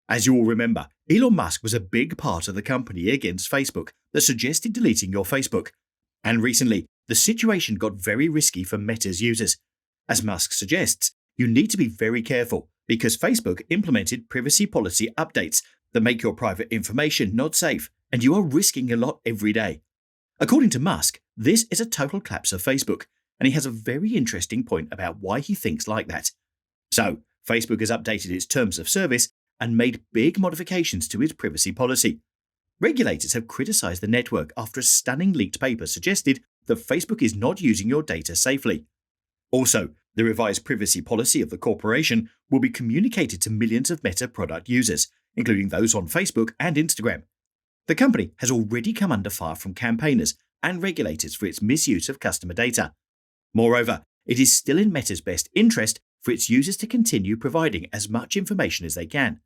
As you all remember, Elon Musk was a big part of the company against Facebook that suggested deleting your Facebook. And recently, the situation got very risky for Meta's users. As Musk suggests, you need to be very careful because Facebook implemented privacy policy updates that make your private information not safe, and you are risking a lot every day. According to Musk, this is a total collapse of Facebook, and he has a very interesting point about why he thinks like that. So, Facebook has updated its terms of service and made big modifications to its privacy policy. Regulators have criticized the network after a stunning leaked paper suggested that Facebook is not using your data safely. Also, the revised privacy policy of the corporation will be communicated to millions of Meta product users, including those on Facebook and Instagram. The company has already come under fire from campaigners and regulators for its misuse of customer data. Moreover, it is still in Meta's best interest for its users to continue providing as much information as they can.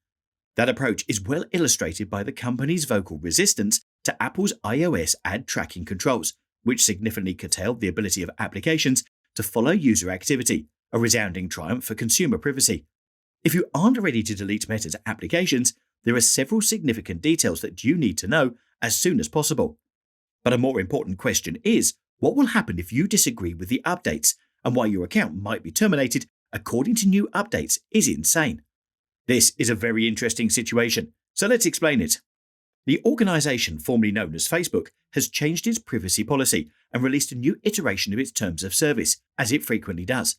That approach is well illustrated by the company's vocal resistance to Apple's iOS ad tracking controls, which significantly curtailed the ability of applications to follow user activity, a resounding triumph for consumer privacy. If you aren't ready to delete Meta's applications, there are several significant details that you need to know as soon as possible. But a more important question is, what will happen if you disagree with the updates, and why your account might be terminated according to new updates is insane. This is a very interesting situation, so let's explain it. The organization formerly known as Facebook has changed its privacy policy and released a new iteration of its terms of service, as it frequently does.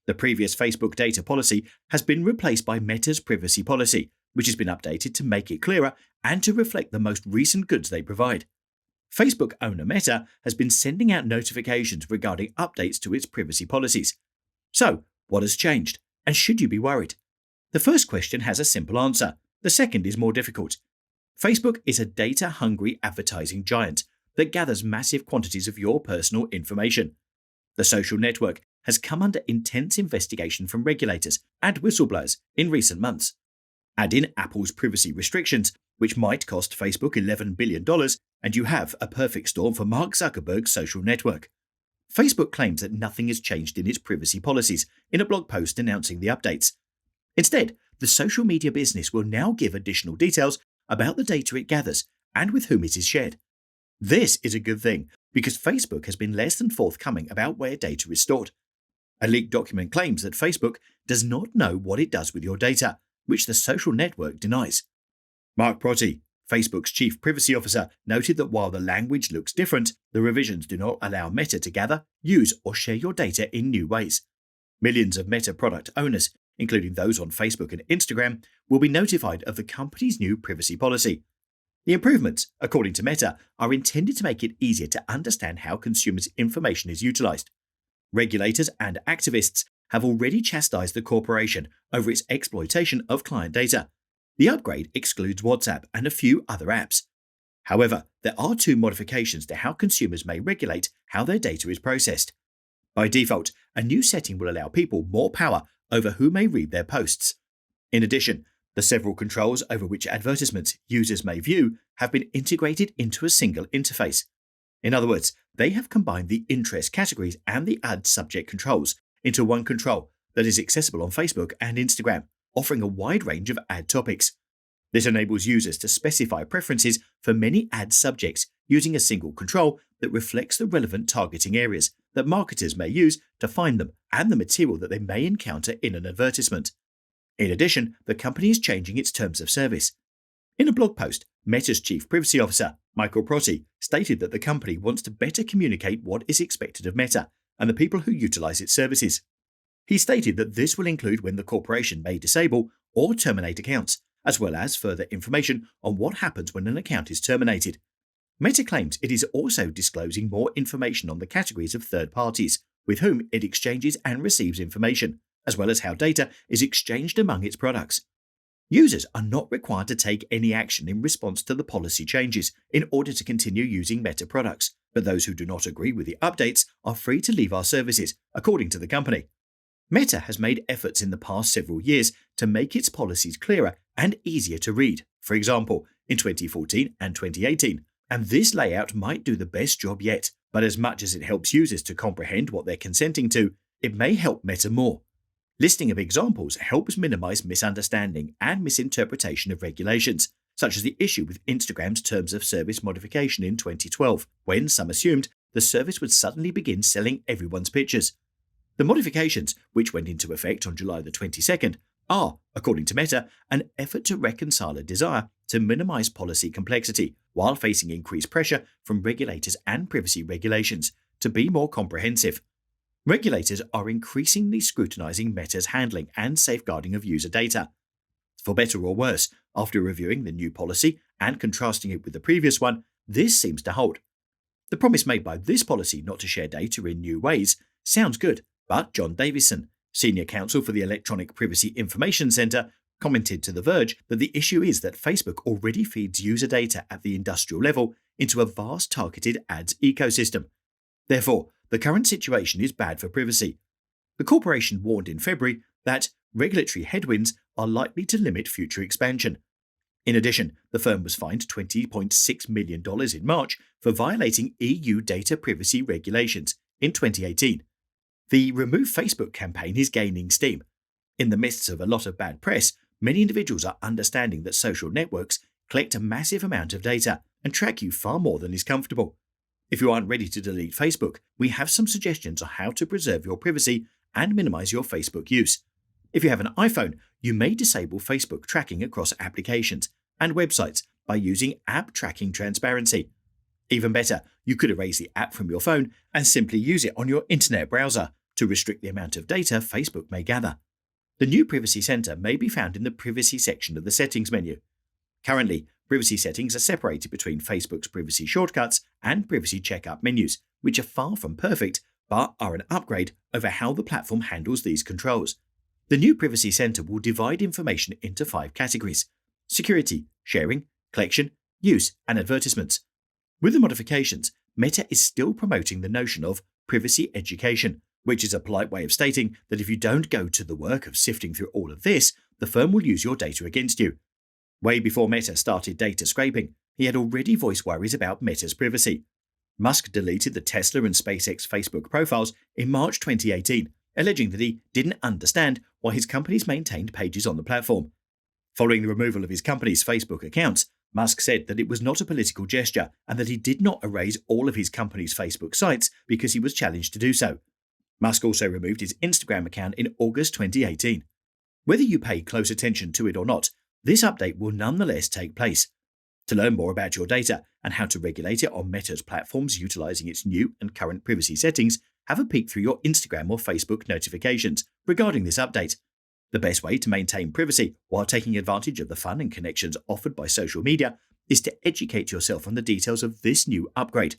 The previous Facebook data policy has been replaced by Meta's privacy policy, which has been updated to make it clearer and to reflect the most recent goods they provide. Facebook owner Meta has been sending out notifications regarding updates to its privacy policies. So, what has changed, and should you be worried? The first question has a simple answer. The second is more difficult. Facebook is a data-hungry advertising giant that gathers massive quantities of your personal information. The social network has come under intense investigation from regulators and whistleblowers in recent months. Add in Apple's privacy restrictions, which might cost Facebook $11 billion, and you have a perfect storm for Mark Zuckerberg's social network. Facebook claims that nothing has changed in its privacy policies in a blog post announcing the updates. Instead, the social media business will now give additional details about the data it gathers and with whom it is shared. This is a good thing because Facebook has been less than forthcoming about where data is stored. A leaked document claims that Facebook does not know what it does with your data, which the social network denies. Mark Protti, Facebook's chief privacy officer, noted that while the language looks different, the revisions do not allow Meta to gather, use, or share your data in new ways. Millions of Meta product owners, including those on Facebook and Instagram, will be notified of the company's new privacy policy. The improvements, according to Meta, are intended to make it easier to understand how consumers' information is utilized. Regulators and activists have already chastised the corporation over its exploitation of client data. The upgrade excludes WhatsApp and a few other apps. However, there are two modifications to how consumers may regulate how their data is processed. By default, a new setting will allow people more power over who may read their posts. In addition, the several controls over which advertisements users may view have been integrated into a single interface. In other words, they have combined the interest categories and the ad subject controls into one control that is accessible on Facebook and Instagram, offering a wide range of ad topics. This enables users to specify preferences for many ad subjects using a single control that reflects the relevant targeting areas that marketers may use to find them and the material that they may encounter in an advertisement. In addition, the company is changing its terms of service. In a blog post, Meta's chief privacy officer, Michael Protti, stated that the company wants to better communicate what is expected of Meta and the people who utilize its services. He stated that this will include when the corporation may disable or terminate accounts, as well as further information on what happens when an account is terminated. Meta claims it is also disclosing more information on the categories of third parties with whom it exchanges and receives information, as well as how data is exchanged among its products. Users are not required to take any action in response to the policy changes in order to continue using Meta products, but those who do not agree with the updates are free to leave our services, according to the company. Meta has made efforts in the past several years to make its policies clearer and easier to read, for example, in 2014 and 2018, and this layout might do the best job yet, but as much as it helps users to comprehend what they're consenting to, it may help Meta more. Listing of examples helps minimize misunderstanding and misinterpretation of regulations, such as the issue with Instagram's Terms of Service modification in 2012, when some assumed the service would suddenly begin selling everyone's pictures. The modifications, which went into effect on July the 22nd, are, according to Meta, an effort to reconcile a desire to minimize policy complexity while facing increased pressure from regulators and privacy regulations to be more comprehensive. Regulators are increasingly scrutinizing Meta's handling and safeguarding of user data. For better or worse, after reviewing the new policy and contrasting it with the previous one, this seems to hold. The promise made by this policy not to share data in new ways sounds good, but John Davison, senior counsel for the Electronic Privacy Information Center, commented to The Verge that the issue is that Facebook already feeds user data at the industrial level into a vast targeted ads ecosystem. Therefore, the current situation is bad for privacy. The corporation warned in February that regulatory headwinds are likely to limit future expansion. In addition, the firm was fined $20.6 million in March for violating EU data privacy regulations in 2018. The Remove Facebook campaign is gaining steam. In the midst of a lot of bad press, many individuals are understanding that social networks collect a massive amount of data and track you far more than is comfortable. If you aren't ready to delete Facebook, we have some suggestions on how to preserve your privacy and minimize your Facebook use. If you have an iPhone, you may disable Facebook tracking across applications and websites by using App Tracking Transparency. Even better, you could erase the app from your phone and simply use it on your internet browser to restrict the amount of data Facebook may gather. The new Privacy Center may be found in the Privacy section of the Settings menu. Currently, privacy settings are separated between Facebook's privacy shortcuts and privacy checkup menus, which are far from perfect, but are an upgrade over how the platform handles these controls. The new Privacy Center will divide information into 5 categories: security, sharing, collection, use, and advertisements. With the modifications, Meta is still promoting the notion of privacy education, which is a polite way of stating that if you don't go to the work of sifting through all of this, the firm will use your data against you. Way before Meta started data scraping, he had already voiced worries about Meta's privacy. Musk deleted the Tesla and SpaceX Facebook profiles in March 2018, alleging that he didn't understand why his companies maintained pages on the platform. Following the removal of his company's Facebook accounts, Musk said that it was not a political gesture and that he did not erase all of his company's Facebook sites because he was challenged to do so. Musk also removed his Instagram account in August 2018. Whether you pay close attention to it or not, this update will nonetheless take place. To learn more about your data and how to regulate it on Meta's platforms utilizing its new and current privacy settings, have a peek through your Instagram or Facebook notifications regarding this update. The best way to maintain privacy while taking advantage of the fun and connections offered by social media is to educate yourself on the details of this new upgrade.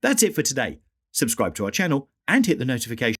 That's it for today. Subscribe to our channel and hit the notification